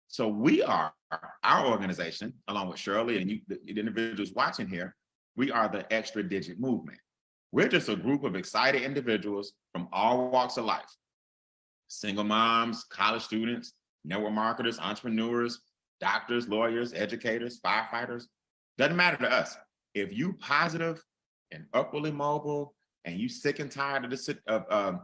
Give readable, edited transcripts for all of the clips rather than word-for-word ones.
So we are, our organization, along with Shirley and you, the individuals watching here, we are the Extra Digit Movement. We're just a group of excited individuals from all walks of life. Single moms, college students, network marketers, entrepreneurs, doctors, lawyers, educators, firefighters. Doesn't matter to us. If you positive and upwardly mobile and you sick and tired of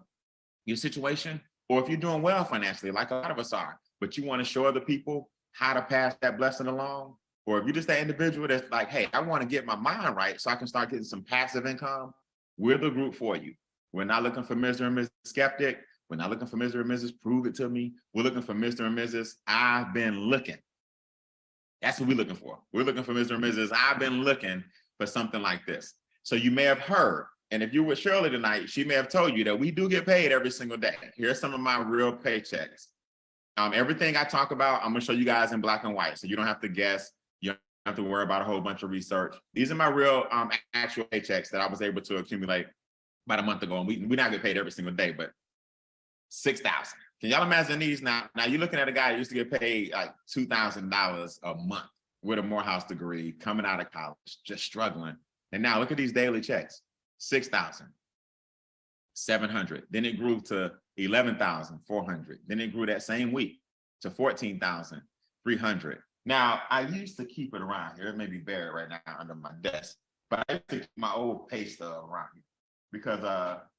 your situation, or if you're doing well financially, like a lot of us are, but you want to show other people how to pass that blessing along, or if you're just that individual that's like, hey, I want to get my mind right so I can start getting some passive income, we're the group for you. We're not looking for Mr. and Mrs. Skeptic. We're not looking for Mr. and Mrs. Prove It to Me. We're looking for Mr. and Mrs. I've been looking. That's what we're looking for. We're looking for Mr. and Mrs. I've been looking for something like this. So you may have heard, and if you're with Shirley tonight, she may have told you that we do get paid every single day. Here's some of my real paychecks. Everything I talk about, I'm gonna show you guys in black and white, so you don't have to guess. You don't have to worry about a whole bunch of research. These are my real actual paychecks that I was able to accumulate about a month ago, and we not get paid every single day, but 6,000. Can y'all imagine these now? Now you're looking at a guy who used to get paid like $2,000 a month with a Morehouse degree, coming out of college, just struggling. And now look at these daily checks, 6,700. Then it grew to 11,400. Then it grew that same week to 14,300. Now I used to keep it around here. It may be buried right now under my desk, but I used to keep my old pay stub around here because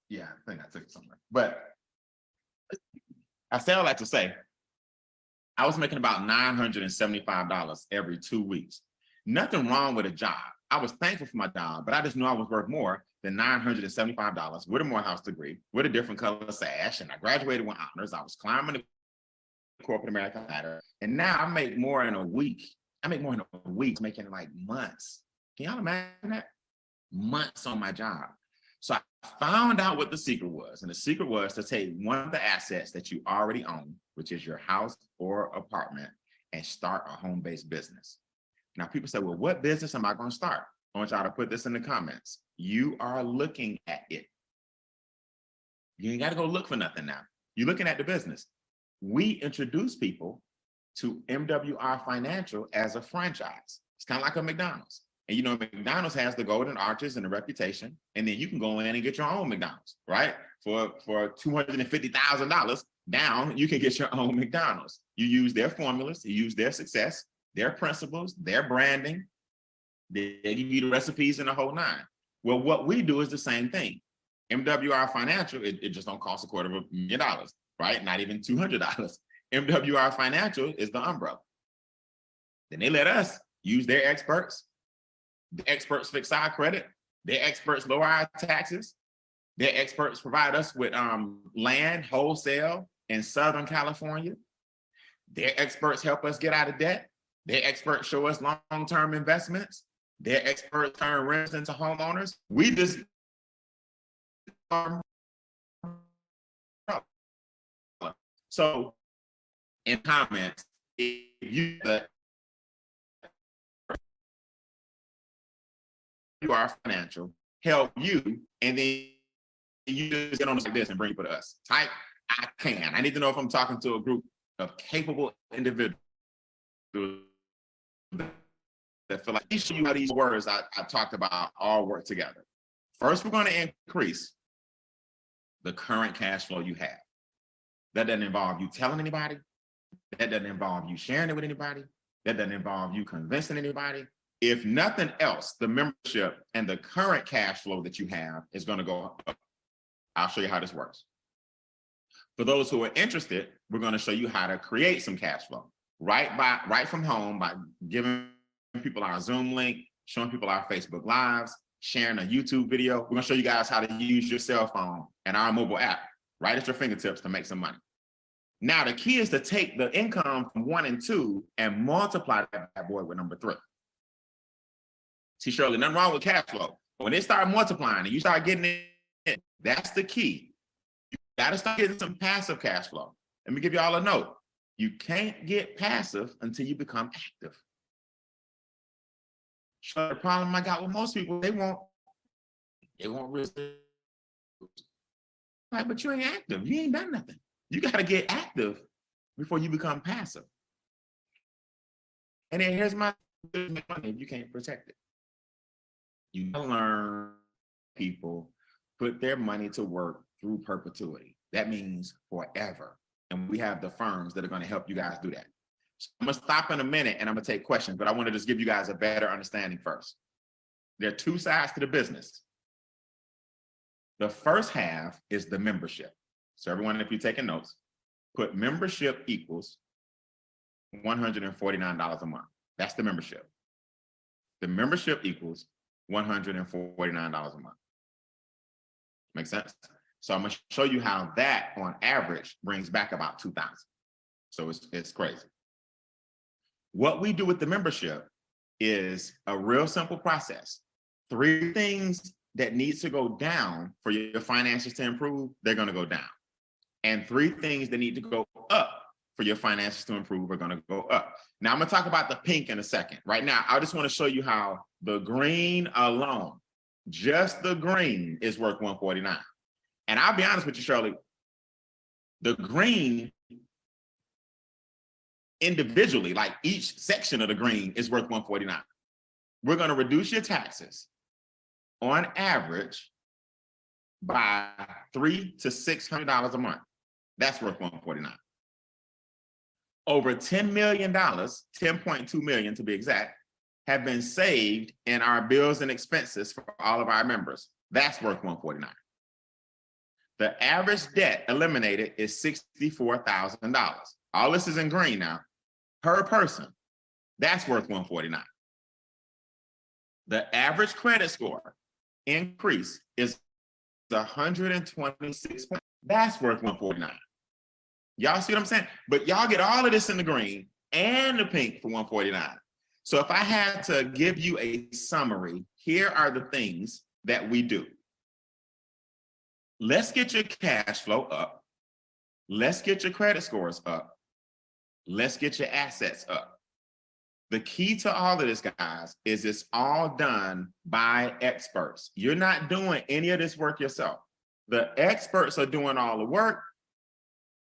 yeah, I think I took it somewhere. But I say all that to say, I was making about $975 every 2 weeks. Nothing wrong with a job. I was thankful for my job, but I just knew I was worth more than $975 with a Morehouse degree, with a different color sash, and I graduated with honors. I was climbing the corporate America ladder, and now I make more in a week. I make more in a week, making like months. Can y'all imagine that? Months on my job. So I found out what the secret was, and the secret was to take one of the assets that you already own, which is your house or apartment, and start a home-based business. Now people say, well, what business am I going to start? I want y'all to put this in the comments. You are looking at it. You ain't got to go look for nothing now. You're looking at the business. We introduce people to MWR Financial as a franchise. It's kind of like a McDonald's. And you know, McDonald's has the golden arches and the reputation, and then you can go in and get your own McDonald's, right? For $250,000 down, you can get your own McDonald's. You use their formulas, you use their success, their principles, their branding. They give you the recipes and the whole nine. Well, what we do is the same thing. MWR Financial, it just don't cost $250,000, right? Not even $200. MWR Financial is the umbrella. Then they let us use their experts. The experts fix our credit. Their experts lower our taxes. Their experts provide us with land wholesale in Southern California. Their experts help us get out of debt. Their experts show us long-term investments. Their experts turn rents into homeowners. We just so in comments, if you are financial, help you, and then you just get on like this and bring it to us. Type, I can. I need to know if I'm talking to a group of capable individuals that feel like you how these words I talked about all work together. First, we're going to increase the current cash flow you have. That doesn't involve you telling anybody. That doesn't involve you sharing it with anybody. That doesn't involve you convincing anybody. If nothing else, the membership and the current cash flow that you have is going to go up. I'll show you how this works. For those who are interested, we're going to show you how to create some cash flow right from home by giving people our Zoom link, showing people our Facebook Lives, sharing a YouTube video. We're going to show you guys how to use your cell phone and our mobile app right at your fingertips to make some money. Now, the key is to take the income from 1 and 2 and multiply that boy with number 3. See, Shirley, nothing wrong with cash flow. But when they start multiplying and you start getting it, that's the key. You got to start getting some passive cash flow. Let me give you all a note. You can't get passive until you become active. So the problem I got with most people, they won't risk it. Right, but you ain't active. You ain't done nothing. You got to get active before you become passive. And then here's my money if you can't protect it. You learn people put their money to work through perpetuity. That means forever. And we have the firms that are going to help you guys do that. So I'm going to stop in a minute and I'm going to take questions, but I want to just give you guys a better understanding first. There are two sides to the business. The first half is the membership. So everyone, if you're taking notes, put membership equals $149 a month. That's the membership. The membership equals $149 a month. Make sense? So I'm going to show you how that on average brings back about $2,000. So it's crazy. What we do with the membership is a real simple process. 3 things that needs to go down for your finances to improve, they're going to go down. And 3 things that need to go up for your finances to improve are going to go up. Now I'm going to talk about the pink in a second. Right now, I just want to show you how the green alone, just the green, is worth $149. And I'll be honest with you, Shirley, the green individually, like each section of the green, is worth $149. We're going to reduce your taxes on average by $300 to $600 a month. That's worth $149. Over $10 million, $10.2 million to be exact, have been saved in our bills and expenses for all of our members. That's worth $149. The average debt eliminated is $64,000. All this is in green now, per person. That's worth $149. The average credit score increase is 126 points. That's worth $149. Y'all see what I'm saying? But y'all get all of this in the green and the pink for $149. So if I had to give you a summary, here are the things that we do. Let's get your cash flow up. Let's get your credit scores up. Let's get your assets up. The key to all of this, guys, is it's all done by experts. You're not doing any of this work yourself. The experts are doing all the work.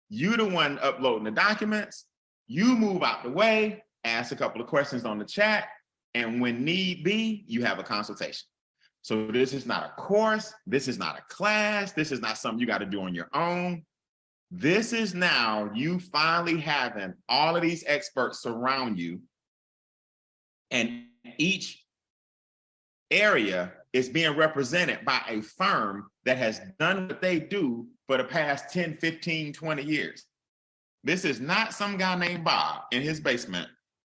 You're the one uploading the documents. You move out the way, ask a couple of questions on the chat, and when need be, you have a consultation. So this is not a course. This is not a class. This is not something you got to do on your own. This is now you finally having all of these experts surround you, and each area is being represented by a firm that has done what they do for the past 10, 15, 20 years. This is not some guy named Bob in his basement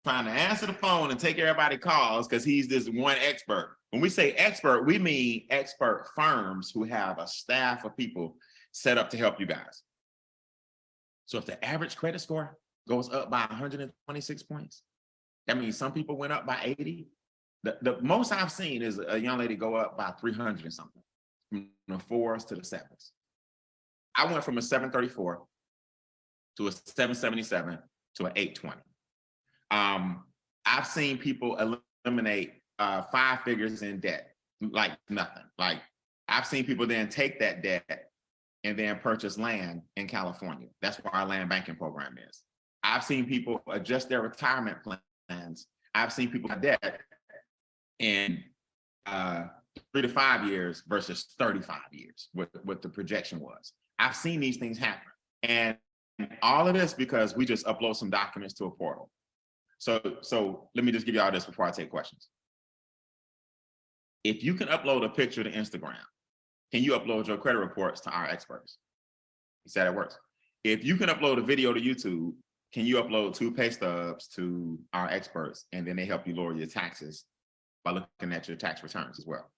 trying to answer the phone and take everybody's calls because he's this one expert. When we say expert, we mean expert firms who have a staff of people set up to help you guys. So if the average credit score goes up by 126 points, that means some people went up by 80. The most I've seen is a young lady go up by 300 or something, from the 4s to the 7s. I went from a 734 to a 777 to an 820. I've seen people eliminate 5 figures in debt, like nothing. Like I've seen people then take that debt and then purchase land in California. That's what our land banking program is. I've seen people adjust their retirement plans. I've seen people have debt in 3 to 5 years versus 35 years, what the projection was. I've seen these things happen. And all of this because we just upload some documents to a portal. So let me just give you all this before I take questions. If you can upload a picture to Instagram, can you upload your credit reports to our experts? He said it works. If you can upload a video to YouTube, can you upload 2 pay stubs to our experts and then they help you lower your taxes by looking at your tax returns as well?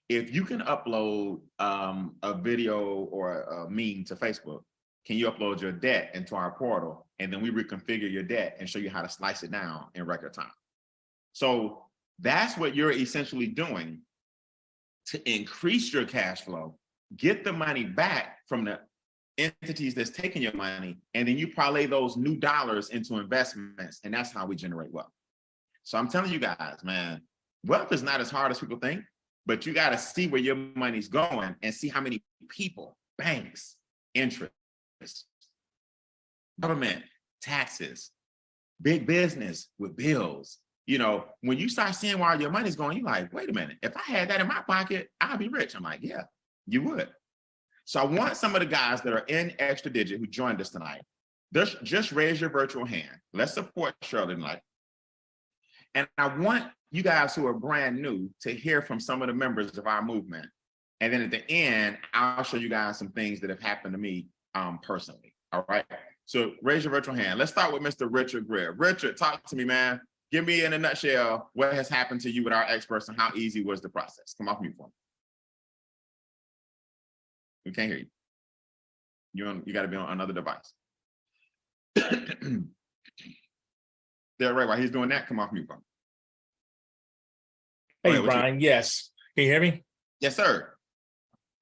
If you can upload a video or a meme to Facebook, can you upload your debt into our portal and then we reconfigure your debt and show you how to slice it down in record time? So that's what you're essentially doing to increase your cash flow, get the money back from the entities that's taking your money, and then you parlay those new dollars into investments, and that's how we generate wealth. So I'm telling you guys, man, wealth is not as hard as people think, but you got to see where your money's going and see how many people, banks, interest, government, taxes, big business with bills. You know, when you start seeing where all your money's going, you're like, wait a minute, if I had that in my pocket, I'd be rich. I'm like, yeah, you would. So I want some of the guys that are in Extra Digit who joined us tonight, just raise your virtual hand. Let's support Shirley tonight. And I want you guys who are brand new to hear from some of the members of our movement. And then at the end, I'll show you guys some things that have happened to me personally. All right. So raise your virtual hand. Let's start with Mr. Richard Greer. Richard, talk to me, man. Give me in a nutshell what has happened to you with our experts and how easy was the process. Come off mute for me. We can't hear you. You got to be on another device. There, right, while he's doing that, come off mute for me. Hey, Brian, yes. Can you hear me? Yes, sir.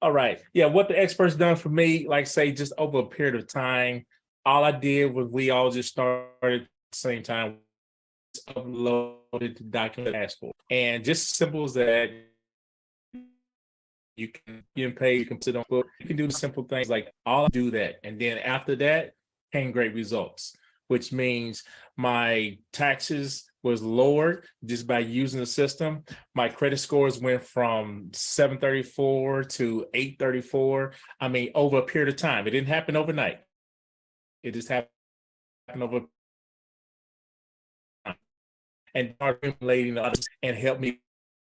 All right. Yeah, what the experts done for me, like say, just over a period of time, all I did was we all just started at the same time, uploaded the document asked for. And just simple as that, you can get paid, you can sit on book, you can do the simple things like all I do that. And then after that came great results, which means my taxes was lowered just by using the system. My credit scores went from 734 to 834. I mean, over a period of time. It didn't happen overnight. It just happened over time. And accumulating others and helped me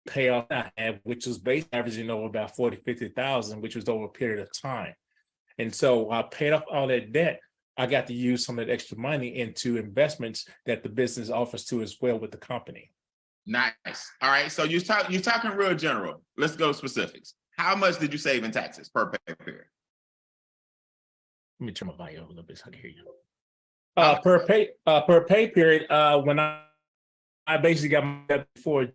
pay off that, which was based averaging over about 40, 50,000, which was over a period of time. And so I paid off all that debt. I got to use some of that extra money into investments that the business offers to as well with the company. Nice. All right. So you're talking real general. Let's go specifics. How much did you save in taxes per pay period? Let me turn my volume a little bit so I can hear you. Per pay period, when I basically got my debt before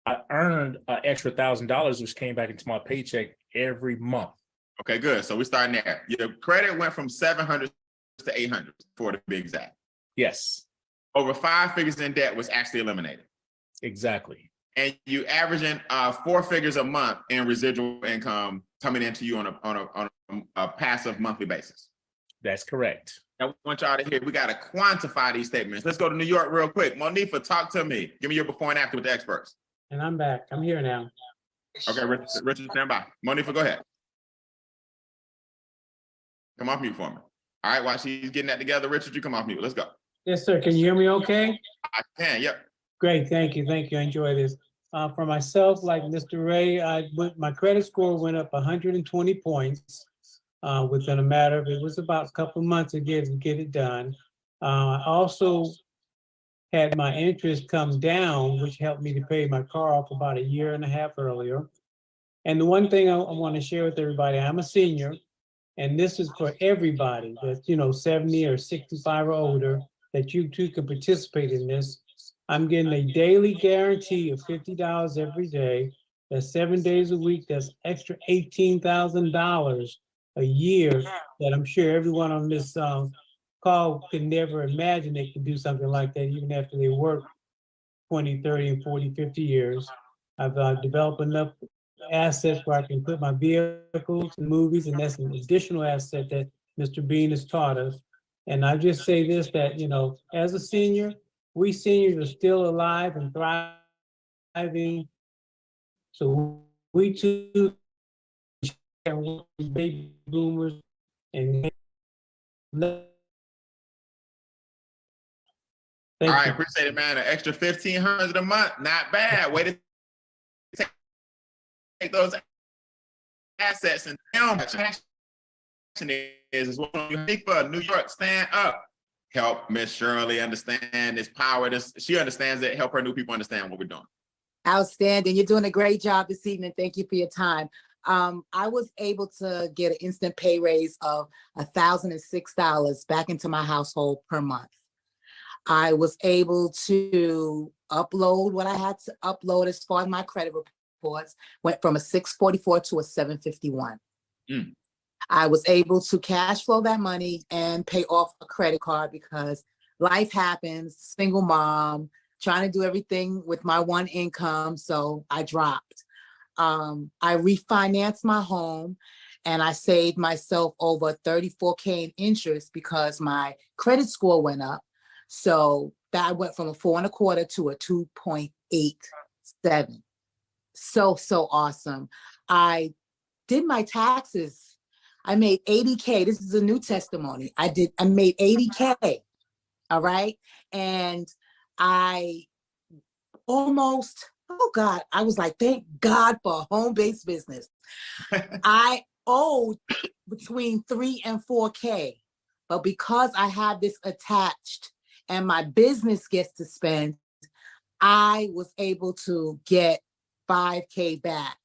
I earned an extra $1,000, which came back into my paycheck every month. Okay, good. So we're starting there. Your credit went from 700 to 800 for to be exact. Yes. Over 5 figures in debt was actually eliminated. Exactly. And you averaging 4 figures a month in residual income coming into you on a passive monthly basis. That's correct. I want y'all to hear, we got to quantify these statements. Let's go to New York real quick. Monifa, talk to me. Give me your before and after with the experts. And I'm back. I'm here now. Okay, Richard, stand by. Monifa, go ahead. Come off mute for me. All right, while she's getting that together, Richard, you come off mute. Let's go. Yes, sir. Can you hear me okay? I can, yep. Great. Thank you. Thank you. I enjoy this. For myself, like Mr. Ray, my credit score went up 120 points within a matter of, it was about a couple of months to get it done. I also had my interest come down, which helped me to pay my car off about 1.5 years earlier. And the one thing I want to share with everybody, I'm a senior, and this is for everybody that's 70 or 65 or older, that you too can participate in this. I'm getting a daily guarantee of $50 every day. That's 7 days a week. That's extra $18,000 a year that I'm sure everyone on this call could never imagine they could do something like that, even after they work 20, 30, and 40, 50 years. I've developed enough assets where I can put my vehicles and movies, and that's an additional asset that Mr. Bean has taught us. And I just say this, that, as a senior, we seniors are still alive and thriving. So we too share with baby boomers and all right, appreciate it, man. An extra $1,500 a month, not bad. Way to take those assets and is what you think for New York. Stand up. Help Miss Shirley understand this power. She understands it. Help her new people understand what we're doing. Outstanding. You're doing a great job this evening. Thank you for your time. I was able to get an instant pay raise of $1,006 back into my household per month. I was able to upload what I had to upload as far as my credit reports, went from a 644 to a 751. I was able to cash flow that money and pay off a credit card because life happens, single mom, trying to do everything with my one income. So I dropped. I refinanced my home and I saved myself over $34K in interest because my credit score went up. So that I went from a 4.25 to a 2.87. So awesome. I did my taxes. I made 80K. This is a new testimony. I made 80K. All right. And I almost, oh God, I was like, thank God for a home-based business. I owed between 3 and 4K, but because I have this attached and my business gets to spend, I was able to get 5K back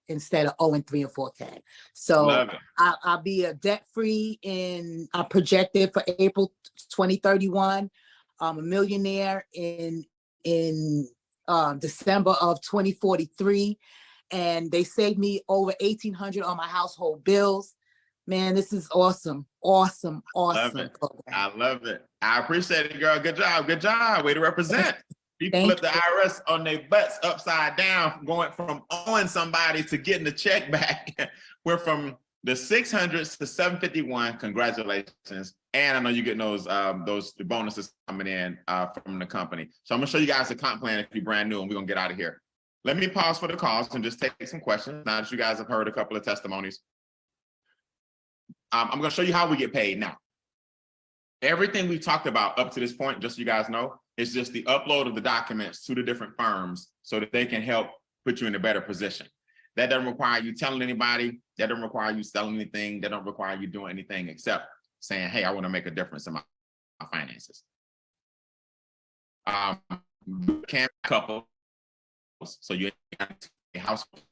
instead of owing 3 and 4K. So I'll be a debt-free I projected for April 2031. I'm a millionaire in December of 2043. And they saved me over $1,800 on my household bills. Man, this is awesome. Awesome. Program. I love it. I appreciate it, girl. Good job. Good job. Way to represent. You flip the IRS on their butts upside down, going from owing somebody to getting the check back. We're from the 600s to 751. Congratulations. And I know you're getting those bonuses coming in from the company. So I'm gonna show you guys the comp plan if you're brand new, and we're gonna get out of here. Let me pause for the calls and just take some questions now that you guys have heard a couple of testimonies. I'm gonna show you how we get paid now. Everything we talked about up to this point, just so you guys know, is just the upload of the documents to the different firms so that they can help put you in a better position. That doesn't require you telling anybody. That doesn't require you selling anything. That don't require you doing anything except saying, hey, I want to make a difference in my finances. Can couple, so you a household,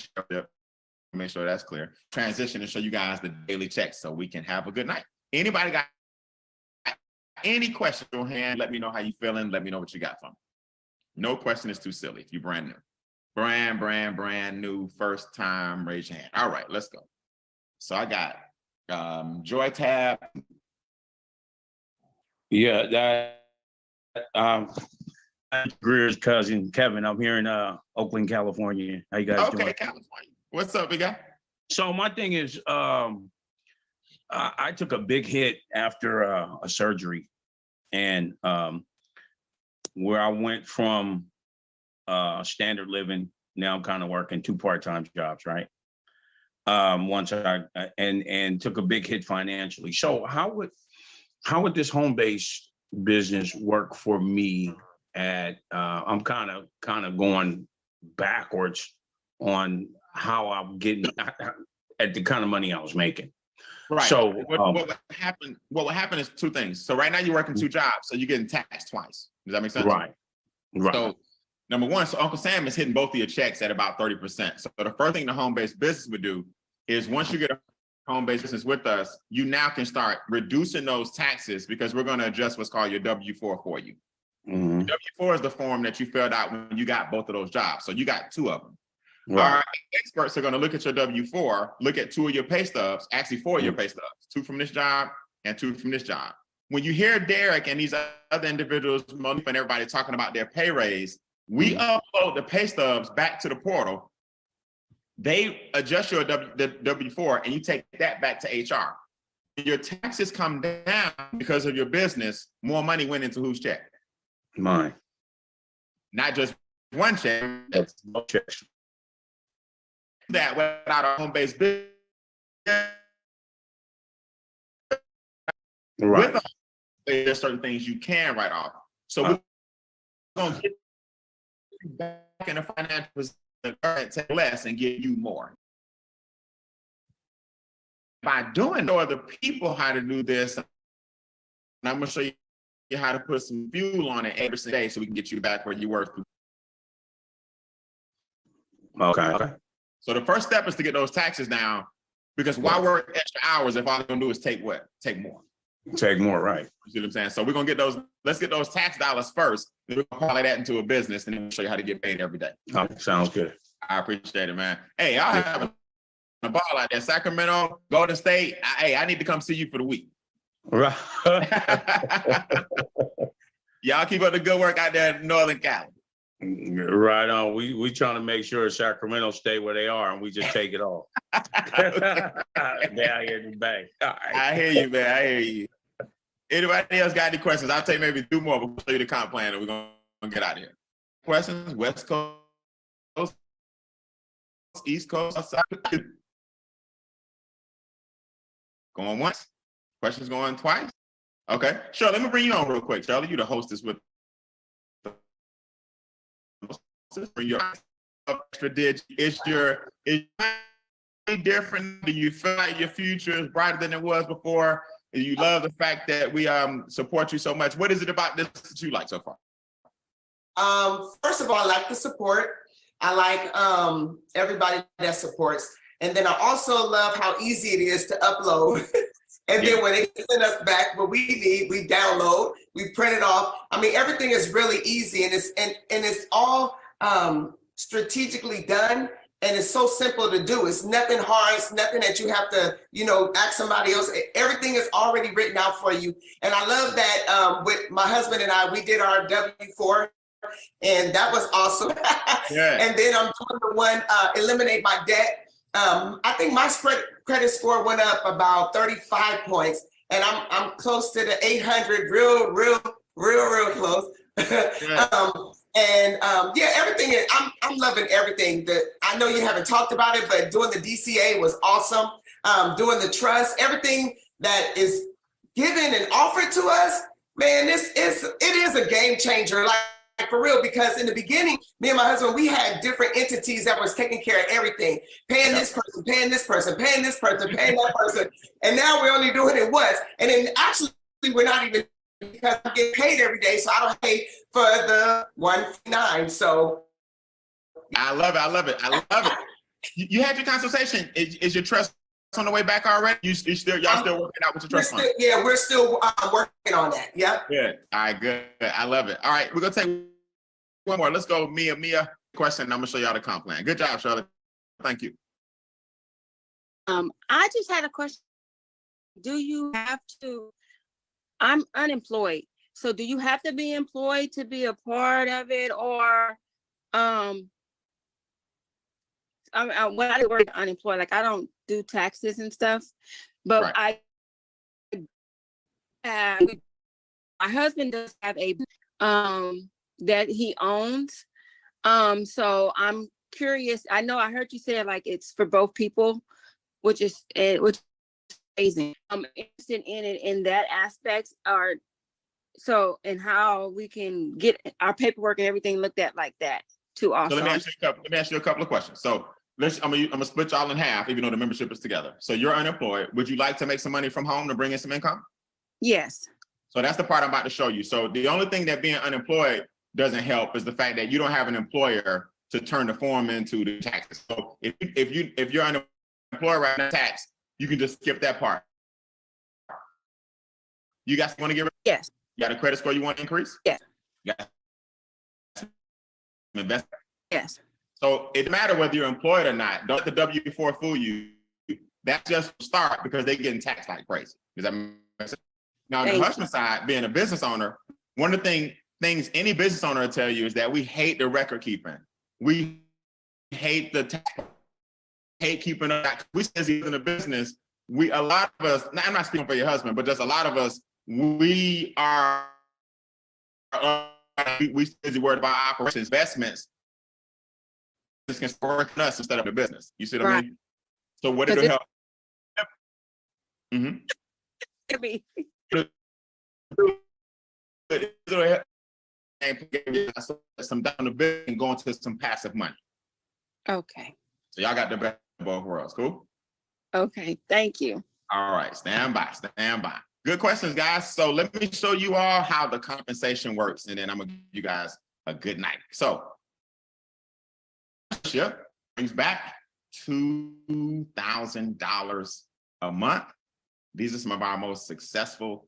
make sure that's clear. Transition and show you guys the daily checks so we can have a good night. Anybody got any questions on hand? Let me know how you feeling. Let me know what you got from me. No question is too silly if you're brand new. Brand new, first time, raise your hand. All right, let's go. So I got Joy Tab. Yeah, Greer's cousin, Kevin. I'm here in Oakland, California. How you guys doing? Okay, California. What's up, big guy? So my thing is, I took a big hit after a surgery, and where I went from standard living, now I'm kind of working 2 part-time jobs, right? Once and took a big hit financially. So how would this home-based business work for me? I'm kind of going backwards on how I'm getting at the kind of money I was making. Right. So what would happen is 2 things. So right now you're working 2 jobs, so you're getting taxed twice. Does that make sense? Right. So number one, so Uncle Sam is hitting both of your checks at about 30%. So the first thing the home-based business would do is once you get a home-based business with us, you now can start reducing those taxes because we're going to adjust what's called your W-4 for you. Mm-hmm. W-4 is the form that you filled out when you got both of those jobs. So you got 2 of them. Right. Our experts are going to look at your W-4, look at 2 of your pay stubs, actually 4 of your pay stubs, 2 from this job and 2 from this job. When you hear Derek and these other individuals, Monique and everybody talking about their pay raise, we upload the pay stubs back to the portal. They adjust your W-4 and you take that back to HR. Your taxes come down because of your business. More money went into whose check? Mine. Not just one check. That's no checks. That without a home-based business. Right. With there's certain things you can write off. So we're going to get you back in a financial position, take less and give you more. By doing to other people how to do this, and I'm going to show you how to put some fuel on it every single day so we can get you back where you were. Okay. So the first step is to get those taxes down, because why work extra hours if all they're going to do is take what? Take more. Take more, right. You see what I'm saying? So we're going to get those, let's get those tax dollars first, then we're going to parlay that into a business, and then we'll show you how to get paid every day. Oh, sounds good. I appreciate it, man. Hey, y'all having a ball out there. Sacramento, Golden State. I need to come see you for the week. Right. Y'all keep up the good work out there in Northern Cali. Right on. We trying to make sure Sacramento stay where they are, and we just take it off. Down here in the Bay. All right. I hear you, man. I hear you. Anybody else got any questions? I'll take maybe 2 more. We'll show you the comp plan and we're going to get out of here. Questions? West Coast, East Coast, South Side. Going once? Questions going twice? Okay. Shirley, let me bring you on real quick. Shirley, you the hostess with your extra digit. Is your different? Do you feel like your future is brighter than it was before? Do you love the fact that we support you so much? What is it about this that you like so far? First of all, I like the support. I like everybody that supports. And then I also love how easy it is to upload. And then when they send us back what we need, we download, we print it off. I mean, everything is really easy, and it's all strategically done, and it's so simple to do. It's nothing hard. It's nothing that you have to, ask somebody else. Everything is already written out for you. And I love that with my husband and I, we did our W-4, and that was awesome. Yeah. And then I'm doing the one, eliminate my debt. I think my credit score went up about 35 points, and I'm close to the 800, real close. Yeah, everything is, I'm loving everything. That I know you haven't talked about it, but doing the DCA was awesome. Doing the trust, everything that is given and offered to us, man, it is a game changer. Like for real, because in the beginning, me and my husband, we had different entities that was taking care of everything, paying this person, paying this person, paying this person, paying that person. And now we're only doing it once. And then actually, we're not even, because I get paid every day, so I don't pay for the 159. So I love it. You had your consultation. Is your trust on the way back already? Y'all still working out with your trust fund? Yeah, we're still working on that. Yeah. Good. All right, good. I love it. All right, we're gonna take one more. Let's go, Mia. Question. I'm gonna show y'all the comp plan. Good job, Charlotte. Thank you. I just had a question. Do you have to? I'm unemployed, so do you have to be employed to be a part of it, or when I work unemployed, like I don't do taxes and stuff, but right. My husband does have a that he owns. So I'm curious. I know I heard you say like it's for both people, which is amazing. I'm interested in it in that aspect, and how we can get our paperwork and everything looked at like that too. Also, so let me ask you a couple of questions. So I'm gonna split y'all in half, even though the membership is together. So you're unemployed. Would you like to make some money from home to bring in some income? Yes. So that's the part I'm about to show you. So the only thing that being unemployed doesn't help is the fact that you don't have an employer to turn the form into the taxes. So if you're unemployed right now, tax, you can just skip that part. You guys want to get rid? Yes. You got a credit score you want to increase? Yes. You got invest. Yes. So it doesn't matter whether you're employed or not. Don't let the W-4 fool you. That's just a start because they're getting taxed like crazy. Does that make sense? Now, on the husband side, being a business owner, one of the things any business owner will tell you is that we hate the record keeping. We hate the tax, hate keeping up. We say in the business, a lot of us, I'm not speaking for your husband, but just a lot of us, we are, we worried about operations, investments. This can work on us instead of the business. You see what I mean? So what it'll help? Mm-hmm. It'll help and get some down the bill and go into some passive money. Okay. So y'all got the best of both worlds. Cool. Okay. Thank you. All right. Stand by. Good questions, guys. So let me show you all how the compensation works, and then I'm gonna give you guys a good night. So brings back $2,000 a month. These are some of our most successful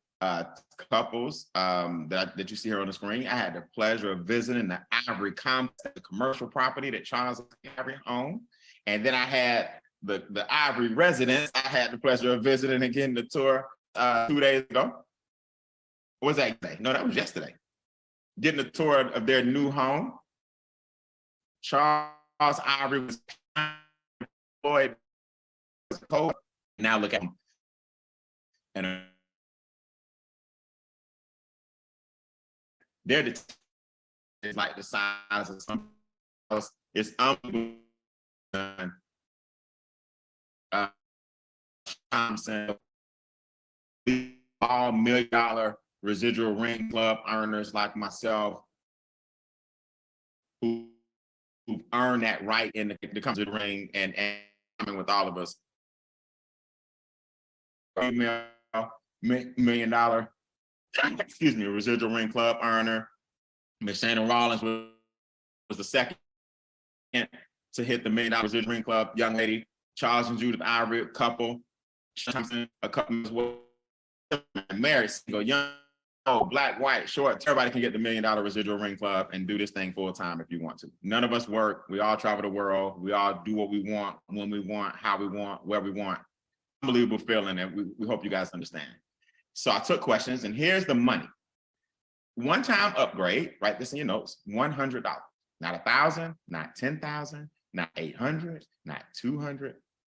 couples that you see here on the screen. I had the pleasure of visiting the Ivory Complex, the commercial property that Charles Ivory owned. And then I had the Ivory residence. I had the pleasure of visiting and getting the tour 2 days ago. What was that day? No, that was yesterday. Getting a tour of their new home. Charles Ivory was employed. Now look at him. And They're it's like the size of something else. It's unbelievable. Thompson, all $1 million residual ring club earners like myself who earn that right in the comes to the ring and coming with all of us. $1 million, excuse me, residual ring club earner. Miss Shannon Rollins was the second to hit the $1 million residual ring club young lady. Charles and Judith Ivory, a couple. Thompson, a couple as well. Married, single, young, old, black, white, short. Everybody can get the $1 million residual ring club and do this thing full time if you want to. None of us work. We all travel the world. We all do what we want, when we want, how we want, where we want. Unbelievable feeling, and we hope you guys understand. So I took questions, and here's the money. One-time upgrade, write this in your notes, $100. Not $1,000, not $10,000, not $800, not $200.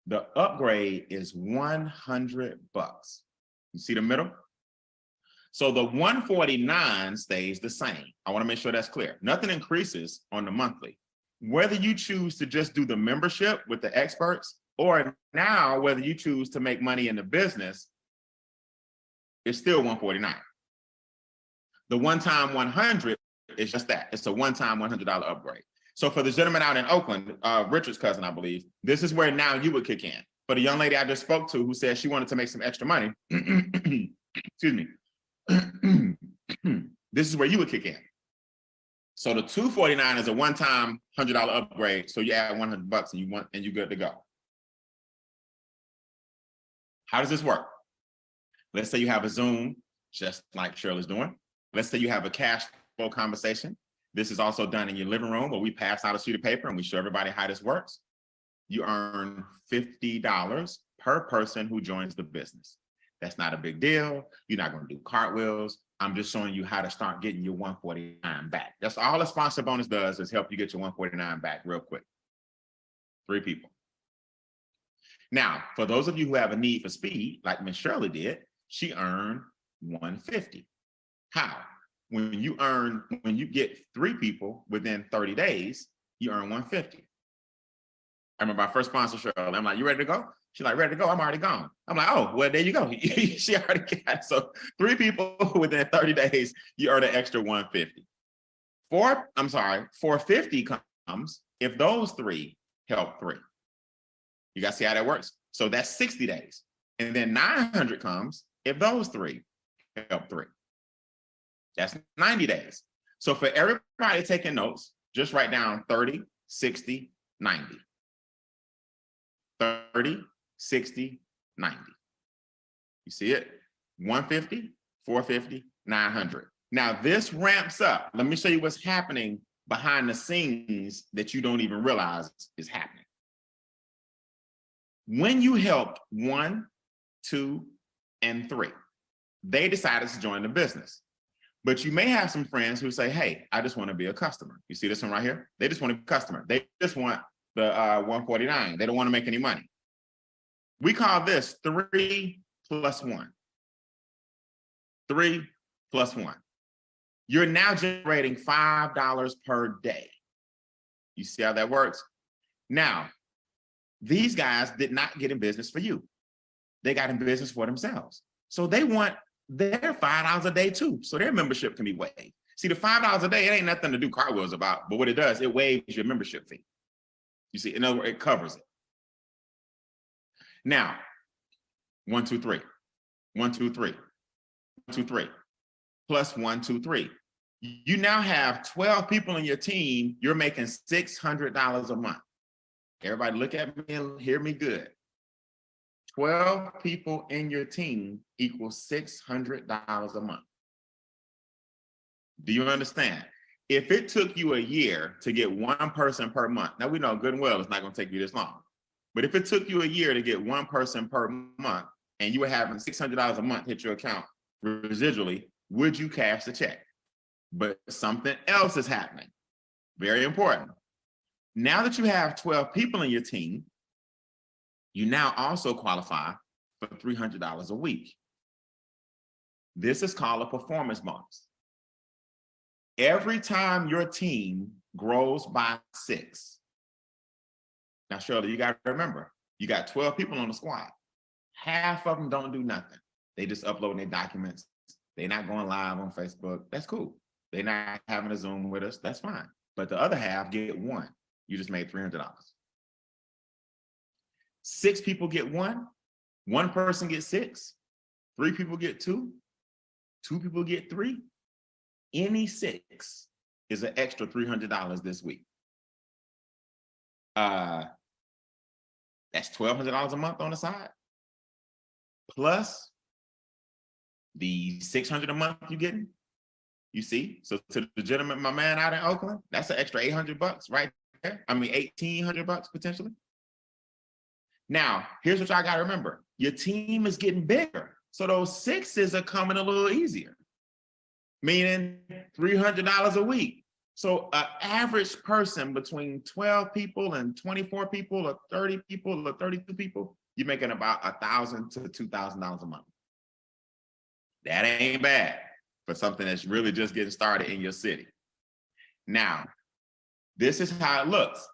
The upgrade is $100. You see the middle? So the 149 stays the same. I want to make sure that's clear. Nothing increases on the monthly. Whether you choose to just do the membership with the experts, or now whether you choose to make money in the business, it's still 149. The one-time 100 is just that. It's a one-time $100 upgrade. So for the gentleman out in Oakland, Richard's cousin, I believe, this is where now you would kick in. For the young lady I just spoke to who said she wanted to make some extra money, excuse me, this is where you would kick in. So the 249 is a one-time $100 upgrade. So you add $100 and you're good to go. How does this work? Let's say you have a Zoom, just like Shirley's doing. Let's say you have a cash flow conversation. This is also done in your living room where we pass out a sheet of paper and we show everybody how this works. You earn $50 per person who joins the business. That's not a big deal. You're not going to do cartwheels. I'm just showing you how to start getting your 149 back. That's all a sponsor bonus does, is help you get your 149 back real quick. 3 people. Now, for those of you who have a need for speed, like Miss Shirley did, she earned 150. How? When you get 3 people within 30 days, you earn 150. I remember my first sponsor, Shirley. I'm like, you ready to go? She's like, ready to go? I'm already gone. I'm like, oh, well, there you go. She already got it. So 3 people within 30 days, you earn an extra 150. 450 comes if those 3 help 3. You guys see how that works? So that's 60 days. And then 900 comes if those 3 help 3. That's 90 days. So for everybody taking notes, just write down 30, 60, 90. 30, 60, 90. You see it? 150, 450, 900. Now this ramps up. Let me show you what's happening behind the scenes that you don't even realize is happening. When you help 1, 2, and 3, they decided to join the business. But you may have some friends who say, hey, I just want to be a customer. You see this one right here? They just want to be a customer. They just want the 149. They don't want to make any money. We call this 3 plus 1. 3 plus 1. You're now generating $5 per day. You see how that works? Now, these guys did not get in business for you. They got in business for themselves. So they want their $5 a day too. So their membership can be waived. See, the $5 a day, it ain't nothing to do cartwheels about, but what it does, it waives your membership fee. You see, in other words, it covers it. Now, 1, 2, 3, 1, 2, 3, 1, 2, 3, plus 1, 2, 3. You now have 12 people in your team. You're making $600 a month. Everybody look at me and hear me good. 12 people in your team equals $600 a month. Do you understand? If it took you a year to get 1 person per month, now we know good and well it's not going to take you this long, but if it took you a year to get 1 person per month and you were having $600 a month hit your account residually, would you cash the check? But something else is happening. Very important. Now that you have 12 people in your team, you now also qualify for $300 a week. This is called a performance bonus. Every time your team grows by 6. Now, Shirley, you got to remember, you got 12 people on the squad. Half of them don't do nothing. They just uploading their documents. They're not going live on Facebook. That's cool. They're not having a Zoom with us. That's fine. But the other half get 1. You just made $300. 6 people get 1. 1 person gets 6. 3 people get 2. 2 people get 3. Any 6 is an extra $300 this week. That's $1,200 a month on the side, plus the $600 a month you're getting. You see, so to the gentleman, my man out in Oakland, that's an extra $800 right there. I mean, $1,800 potentially. Now, here's what y'all got to remember: your team is getting bigger, so those 6s are coming a little easier, meaning $300 a week. So an average person between 12 people and 24 people or 30 people or 32 people, you're making about $1,000 to $2,000 a month. That ain't bad for something that's really just getting started in your city. Now, this is how it looks.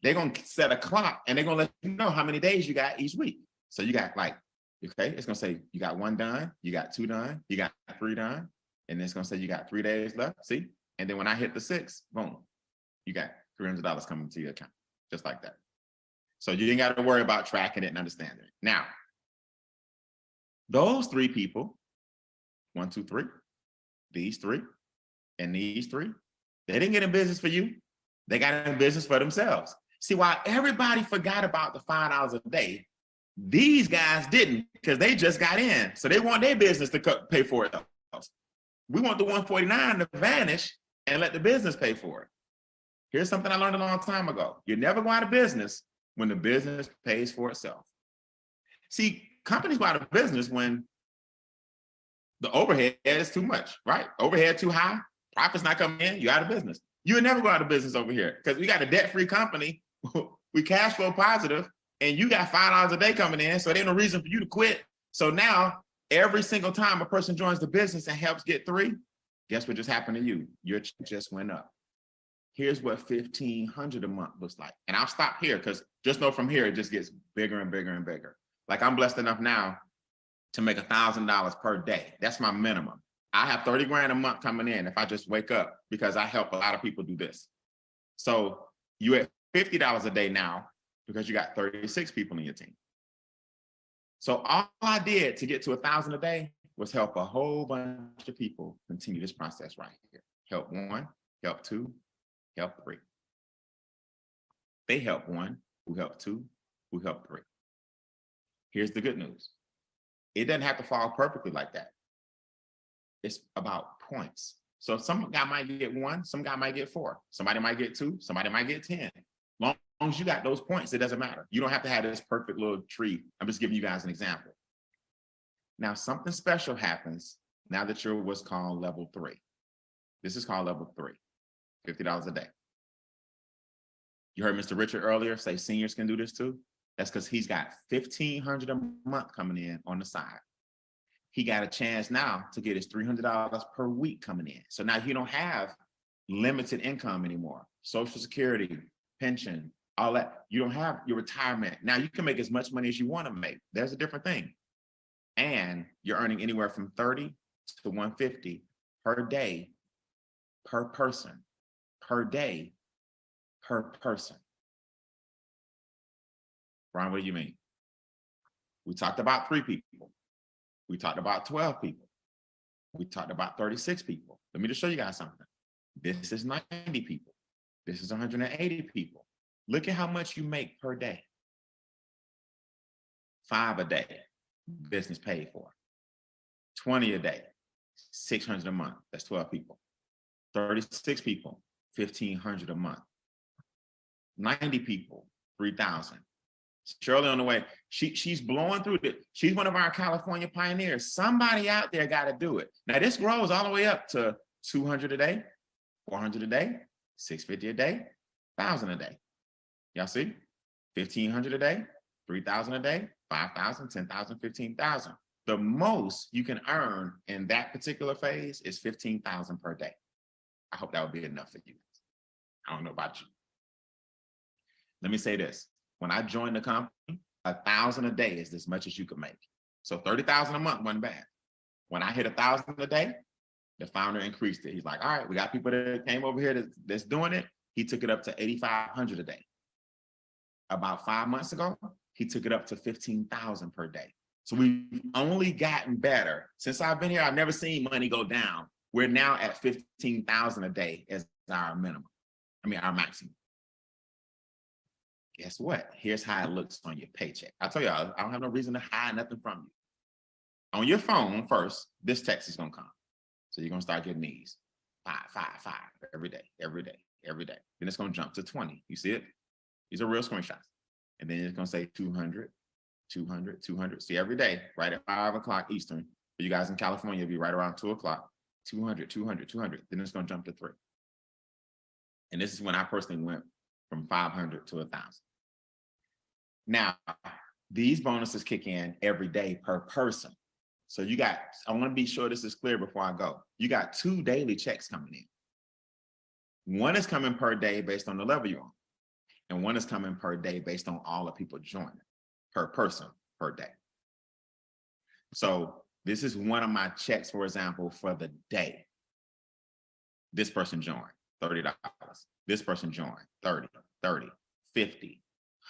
They're going to set a clock and they're going to let you know how many days you got each week. So you got like, okay, it's going to say you got 1 done, you got 2 done, you got 3 done, and then it's going to say you got 3 days left. See? And then when I hit the 6, boom, you got $300 coming to your account, just like that. So you ain't got to worry about tracking it and understanding it. Now, those 3 people, 1, 2, 3, these 3, and these 3, they didn't get in business for you. They got in business for themselves. See, while everybody forgot about the $5 a day, these guys didn't, because they just got in. So they want their business to pay for it. We want the 149 to vanish and let the business pay for it. Here's something I learned a long time ago. You never go out of business when the business pays for itself. See, companies go out of business when the overhead is too much, right? Overhead too high, profits not coming in, you're out of business. You would never go out of business over here because we got a debt-free company, we cash flow positive, and you got $5 a day coming in, so there ain't no reason for you to quit. So now, every single time a person joins the business and helps get 3, guess what just happened to you? Your check just went up. Here's what $1,500 a month looks like. And I'll stop here because just know from here, it just gets bigger and bigger and bigger. Like I'm blessed enough now to make $1,000 per day. That's my minimum. I have 30 grand a month coming in if I just wake up because I help a lot of people do this. So you at $50 a day now because you got 36 people in your team. So all I did to get to 1,000 a day was help a whole bunch of people continue this process right here. Help 1, help 2, help 3. They help 1, who help 2, who help 3. Here's the good news. It doesn't have to fall perfectly like that. It's about points. So some guy might get 1, some guy might get 4, somebody might get 2, somebody might get 10. Long as you got those points, it doesn't matter. You don't have to have this perfect little tree. I'm just giving you guys an example. Now, something special happens now that you're what's called level 3. This is called level 3, $50 a day. You heard Mr. Richard earlier say seniors can do this too. That's because he's got $1,500 a month coming in on the side. He got a chance now to get his $300 per week coming in. So now you don't have limited income anymore. Social Security, pension, all that. You don't have your retirement. Now you can make as much money as you want to make. There's a different thing. And you're earning anywhere from 30 to 150 per day, per person, per day, per person. Brian, what do you mean? We talked about 3 people. We talked about 12 people. We talked about 36 people. Let me just show you guys something. This is 90 people. This is 180 people. Look at how much you make per day. 5 a day, business paid for. 20 a day, 600 a month. That's 12 people. 36 people, 1,500 a month. 90 people, 3,000. Shirley on the way, she's blowing through it. She's one of our California pioneers. Somebody out there got to do it. Now this grows all the way up to 200 a day, 400 a day, 650 a day, 1,000 a day. Y'all see? 1,500 a day, 3,000 a day, 5,000, 10,000, 15,000. The most you can earn in that particular phase is 15,000 per day. I hope that would be enough for you. I don't know about you. Let me say this. When I joined the company, 1,000 a day is as much as you could make. So 30,000 a month wasn't bad. When I hit 1,000 a day, the founder increased it. He's like, all right, we got people that came over here that's doing it. He took it up to 8,500 a day. About 5 months ago, he took it up to 15,000 per day. So we've only gotten better. Since I've been here, I've never seen money go down. We're now at 15,000 a day as our minimum. Our maximum. Guess what? Here's how it looks on your paycheck. I tell you, I don't have no reason to hide nothing from you. On your phone first, this text is gonna come. So you're gonna start getting these 5, 5, 5 every day, every day, every day. Then it's gonna jump to 20. You see it? These are real screenshots. And then it's gonna say 200, 200, 200. See, every day, right at 5 o'clock Eastern, for you guys in California, it'll be right around 2 o'clock, 200, 200, 200. Then it's gonna jump to 3. And this is when I personally went from 500 to 1,000. Now, these bonuses kick in every day per person. So I want to be sure this is clear before I go. You got 2 daily checks coming in. One is coming per day based on the level you're on. And one is coming per day based on all the people joining, per person, per day. So this is one of my checks, for example, for the day. This person joined, $30. This person joined, 30, 30, 50,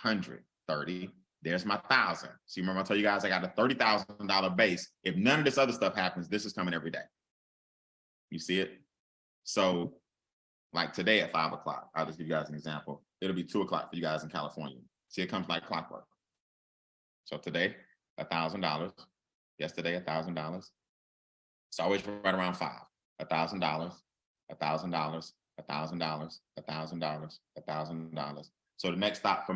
100, 30. There's my 1,000. See, remember I told you guys I got a $30,000 base. If none of this other stuff happens, this is coming every day. You see it? So like today at 5 o'clock, I'll just give you guys an example. It'll be 2 o'clock for you guys in California. See, it comes like clockwork. So today, $1,000. Yesterday, $1,000. It's always right around 5. $1,000, $1,000, $1,000, $1,000, $1,000. So the next stop for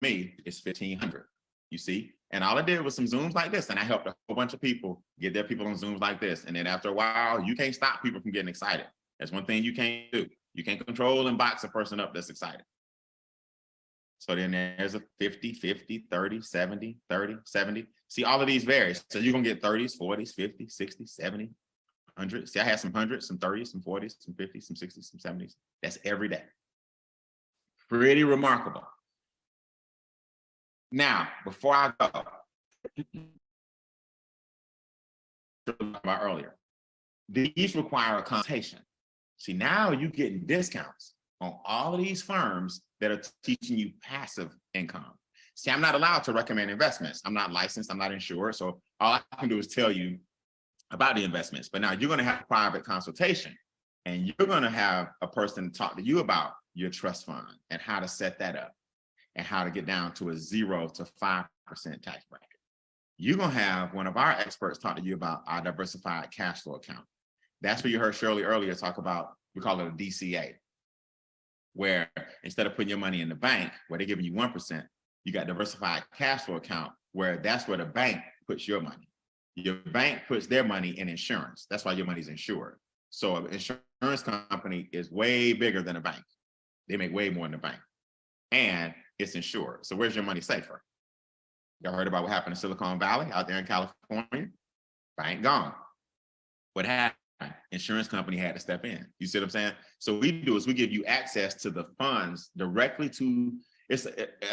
me is 1,500. You see? And all I did was some Zooms like this, and I helped a whole bunch of people get their people on Zooms like this. And then after a while, you can't stop people from getting excited. That's one thing you can't do. You can't control and box a person up that's excited. So then there's a 50, 50, 30, 70, 30, 70. See, all of these vary. So you're going to get 30s, 40s, 50s, 60s, 70s, 100s. See, I had some 100s, some 30s, some 40s, some 50s, some 60s, some 70s. That's every day. Pretty remarkable. Now, before I go, about earlier, these require a consultation. See, now you're getting discounts on all of these firms that are teaching you passive income. See, I'm not allowed to recommend investments. I'm not licensed, I'm not insured. So all I can do is tell you about the investments. But now you're going to have a private consultation, and you're going to have a person talk to you about your trust fund and how to set that up and how to get down to a 0 to 5% tax bracket. You're going to have one of our experts talk to you about our diversified cash flow account. That's what you heard Shirley earlier talk about. We call it a DCA, where instead of putting your money in the bank, where they're giving you 1%, you got diversified cash flow account, where that's where the bank puts your money. Your bank puts their money in insurance. That's why your money's insured. So an insurance company is way bigger than a bank. They make way more than a bank. And it's insured. So where's your money safer? Y'all heard about what happened in Silicon Valley out there in California? Bank gone. What happened? Insurance company had to step in. You see what I'm saying? So what we do is we give you access to the funds directly to, a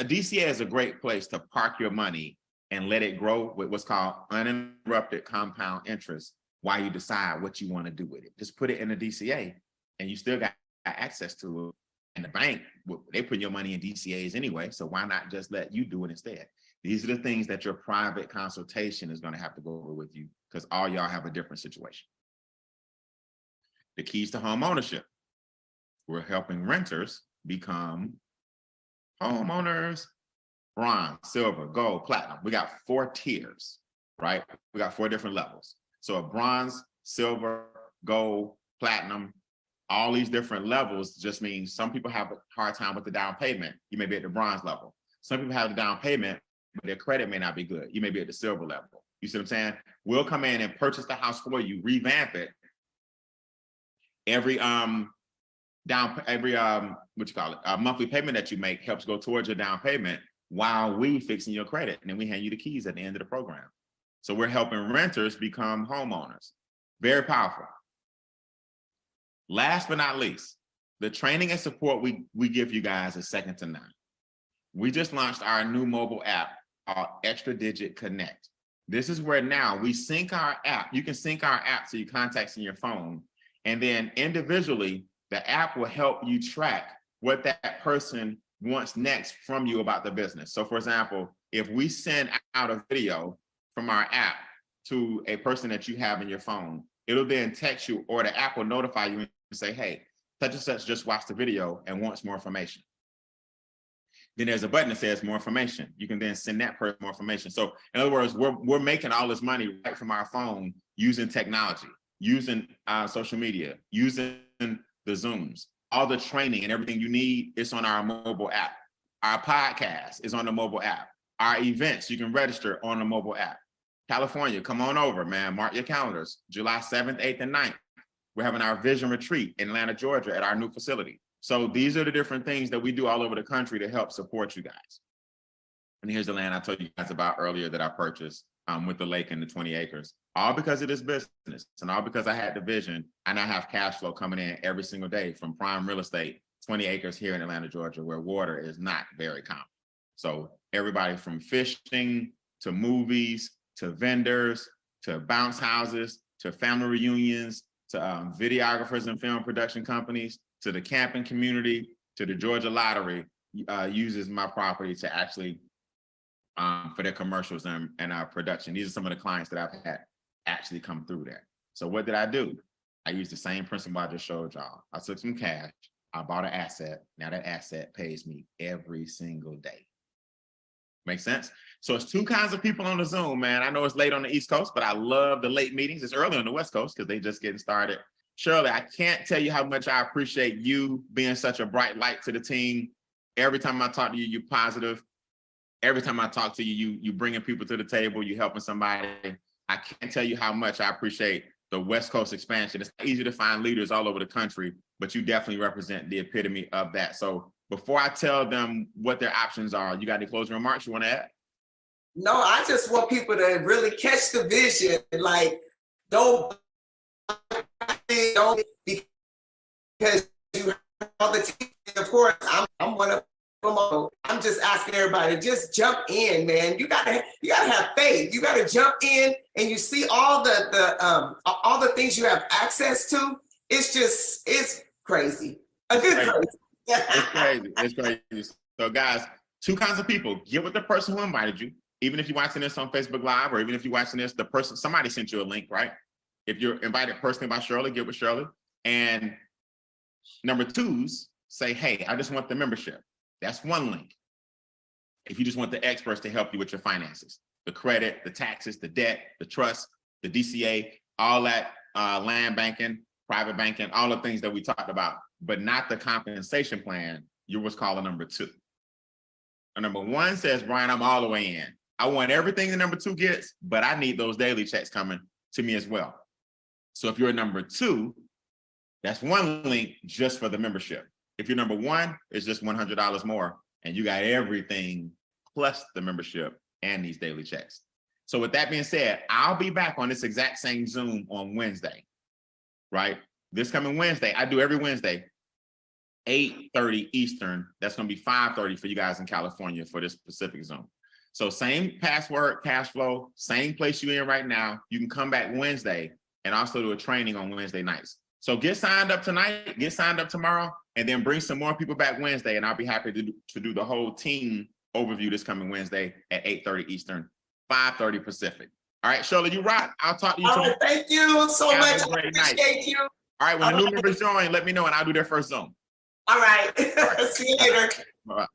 DCA is a great place to park your money and let it grow with what's called uninterrupted compound interest while you decide what you want to do with it. Just put it in a DCA and you still got access to it. And the bank, they put your money in DCAs anyway, so why not just let you do it instead? These are the things that your private consultation is going to have to go over with you, because all y'all have a different situation. The keys to home ownership. We're helping renters become homeowners. Bronze, silver, gold, platinum. We got 4 tiers, right? We got 4 different levels. So a bronze, silver, gold, platinum, all these different levels just means some people have a hard time with the down payment. You may be at the bronze level. Some people have the down payment, but their credit may not be good. You may be at the silver level. You see what I'm saying? We'll come in and purchase the house for you, revamp it. Every monthly payment that you make helps go towards your down payment while we fixing your credit. And then we hand you the keys at the end of the program. So we're helping renters become homeowners. Very powerful. Last but not least, the training and support we give you guys is second to none. We just launched our new mobile app called Extra Digit Connect. This is where now we sync our app. You can sync our app to your contacts in your phone. And then individually, the app will help you track what that person wants next from you about the business. So for example, if we send out a video from our app to a person that you have in your phone, it'll then text you, or the app will notify you and say, hey, such and such just watched the video and wants more information. Then there's a button that says more information. You can then send that person more information. So in other words, we're making all this money right from our phone using technology, using social media, using the Zooms, all the training and everything you need is on our mobile app. Our podcast is on the mobile app. Our events, you can register on the mobile app. California, come on over, man. Mark your calendars. July 7th, 8th, and 9th. We're having our vision retreat in Atlanta, Georgia at our new facility. So these are the different things that we do all over the country to help support you guys. And here's the land I told you guys about earlier that I purchased with the lake and the 20 acres, all because of this business and all because I had the vision, and I have cash flow coming in every single day from prime real estate, 20 acres here in Atlanta, Georgia, where water is not very common. So everybody from fishing to movies, to vendors, to bounce houses, to family reunions, to videographers and film production companies, to the camping community, to the Georgia Lottery, uses my property to actually, for their commercials and production. These are some of the clients that I've had actually come through there. So what did I do? I used the same principle I just showed y'all. I took some cash, I bought an asset. Now that asset pays me every single day. Make sense? So it's two kinds of people on the Zoom, man. I know it's late on the East Coast, but I love the late meetings. It's early on the West Coast because they just getting started. Shirley, I can't tell you how much I appreciate you being such a bright light to the team. Every time I talk to you, you're positive. Every time I talk to you, you bringing people to the table, you helping somebody. I can't tell you how much I appreciate the West Coast expansion. It's easy to find leaders all over the country, but you definitely represent the epitome of that. So before I tell them what their options are, you got any closing remarks you want to add? No, I just want people to really catch the vision. Like, don't because you have all the team. Of course, I'm one of them. I'm just asking everybody to just jump in, man. You gotta have faith. You gotta jump in, and you see all the things you have access to. It's crazy. A good crazy. It's crazy. It's crazy. So guys, two kinds of people. Get with the person who invited you. Even if you're watching this on Facebook Live, or even if you're watching this, somebody sent you a link, right? If you're invited personally by Shirley, get with Shirley. And number twos, say, hey, I just want the membership. That's one link. If you just want the experts to help you with your finances, the credit, the taxes, the debt, the trust, the DCA, all that land banking, private banking, all the things that we talked about, but not the compensation plan, you're what's called a number two. A number one says, Brian, I'm all the way in. I want everything the number two gets, but I need those daily checks coming to me as well. So if you're a number two, that's one link just for the membership. If you're number one, it's just $100 more, and you got everything plus the membership and these daily checks. So with that being said, I'll be back on this exact same Zoom on Wednesday, right? This coming Wednesday, I do every Wednesday, 8:30 Eastern. That's going to be 5:30 for you guys in California for this specific Zoom. So same password, Cashflow, same place you're in right now. You can come back Wednesday and also do a training on Wednesday nights. So get signed up tonight, get signed up tomorrow, and then bring some more people back Wednesday, and I'll be happy to do the whole team overview this coming Wednesday at 8:30 Eastern, 5:30 Pacific. All right, Shirley, you rock. I'll talk to you tomorrow. All right, thank you so much. I appreciate you. All right, when the new members join, let me know, and I'll do their first Zoom. All right. See you later. Bye-bye.